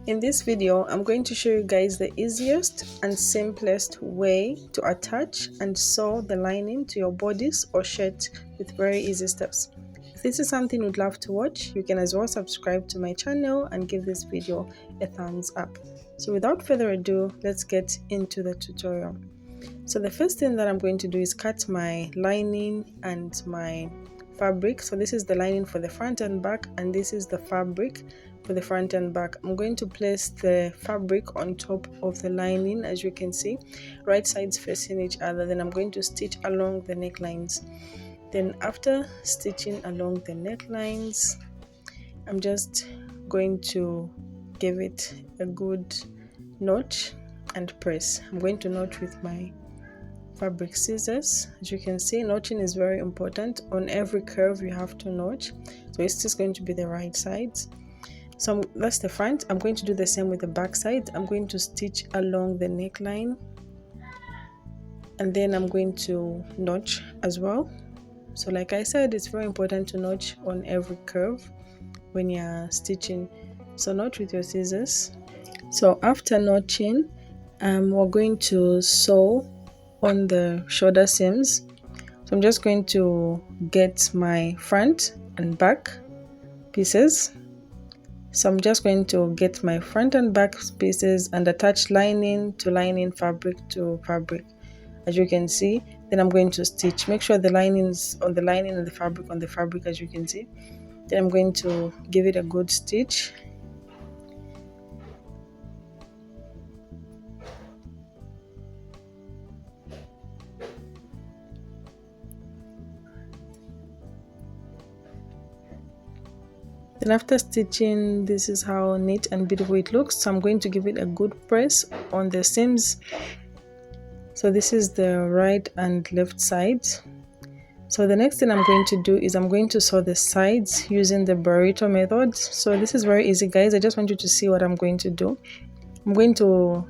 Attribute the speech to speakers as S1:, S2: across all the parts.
S1: In this video, I'm going to show you guys the easiest and simplest way to attach and sew the lining to your bodice or shirt with very easy steps. If this is something you'd love to watch, you can as well subscribe to my channel and give this video a thumbs up. So without further ado, let's get into the tutorial. So the first thing that I'm going to do is cut my lining and my fabric. So this is the lining for the front and back, and this is the fabric for the front and back. I'm going to place the fabric on top of the lining, as you can see, right sides facing each other. Then I'm going to stitch along the necklines. Then after stitching along the necklines, I'm just going to give it a good notch and press. I'm going to notch with my fabric scissors. As you can see, notching is very important. On every curve you have to notch, so it's just going to be the right sides. So that's the front. I'm going to do the same with the back side. I'm going to stitch along the neckline, and then I'm going to notch as well. So like I said, it's very important to notch on every curve when you're stitching. So notch with your scissors. So after notching, we're going to sew on the shoulder seams. So I'm just going to get my front and back pieces. So I'm just going to get my front and back pieces and attach lining to lining, fabric to fabric, as you can see. Then I'm going to stitch. Make sure the lining's on the lining and the fabric on the fabric, as you can see. Then I'm going to give it a good stitch. Then after stitching, this is how neat and beautiful it looks. So I'm going to give it a good press on the seams. So this is the right and left sides. So the next thing I'm going to do is I'm going to sew the sides using the burrito method. So this is very easy, guys. I just want you to see what I'm going to do. I'm going to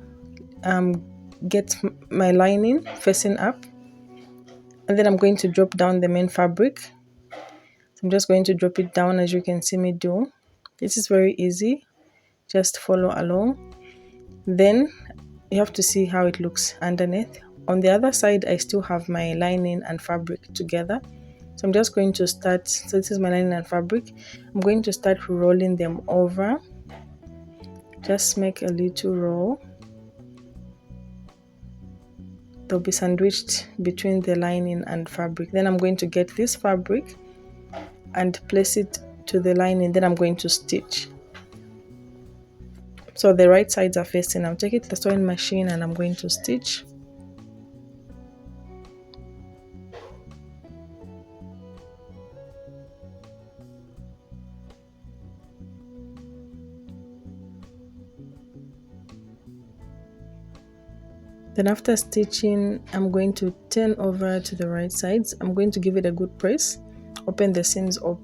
S1: get my lining facing up, and then I'm going to drop down the main fabric. I'm just going to drop it down, as you can see me do. This is very easy. Just follow along. Then you have to see how it looks underneath. On the other side, I still have my lining and fabric together. So I'm just going to start. So this is my lining and fabric. I'm going to start rolling them over. Just make a little roll. They'll be sandwiched between the lining and fabric. Then I'm going to get this fabric and place it to the lining. Then I'm going to stitch. So the right sides are facing. I'll take it to the sewing machine and I'm going to stitch. Then after stitching, I'm going to turn over to the right sides. I'm going to give it a good press. Open the seams up,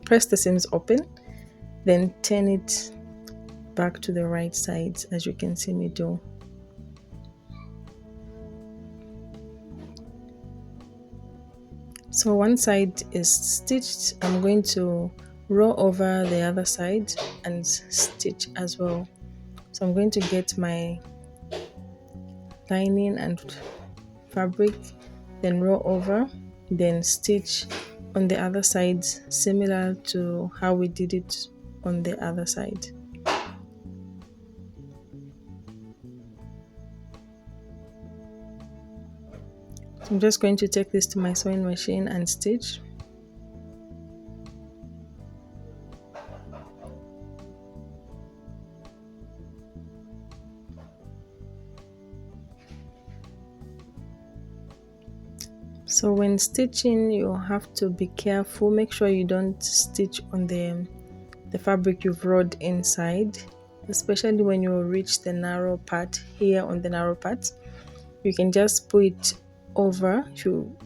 S1: press the seams open, then turn it back to the right sides, as you can see me do. So one side is stitched. I'm going to roll over the other side and stitch as well. So I'm going to get my lining and fabric, then roll over, then stitch on the other side, similar to how we did it on the other side. So I'm just going to take this to my sewing machine and stitch. So when stitching, you have to be careful. Make sure you don't stitch on the fabric you've rolled inside, especially when you reach the narrow part. Here on the narrow part, you can just pull it over. You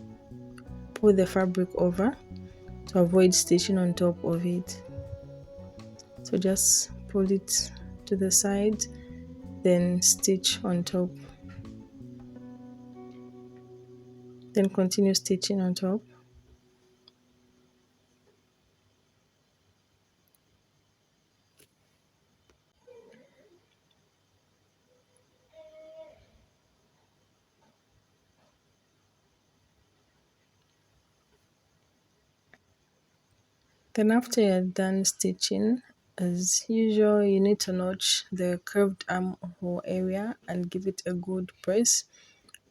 S1: pull the fabric over to avoid stitching on top of it. So just pull it to the side, then stitch on top. Then continue stitching on top. Then after you're done stitching, as usual, you need to notch the curved armhole area and give it a good press.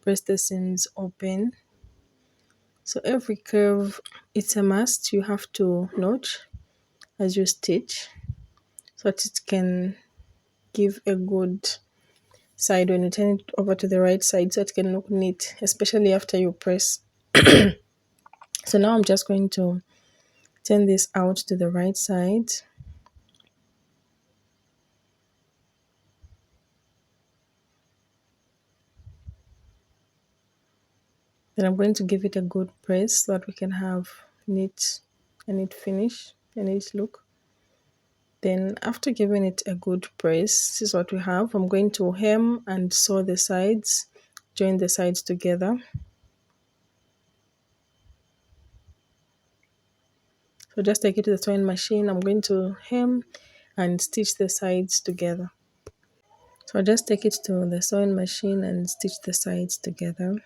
S1: Press the seams open. So every curve, it's a must. You have to notch as you stitch so that it can give a good side when you turn it over to the right side so it can look neat, especially after you press. So now I'm just going to turn this out to the right side. Then I'm going to give it a good press so that we can have a neat finish, a neat look. Then after giving it a good press, this is what we have. I'm going to hem and sew the sides, join the sides together. So just take it to the sewing machine. I'm going to hem and stitch the sides together. So I'll just take it to the sewing machine and stitch the sides together.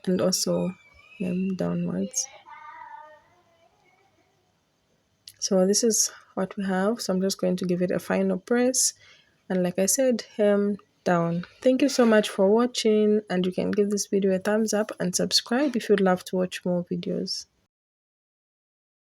S1: And also hem downwards. So this is what we have. So I'm just going to give it a final press. And like I said, hem down. Thank you so much for watching. And you can give this video a thumbs up and subscribe if you'd love to watch more videos.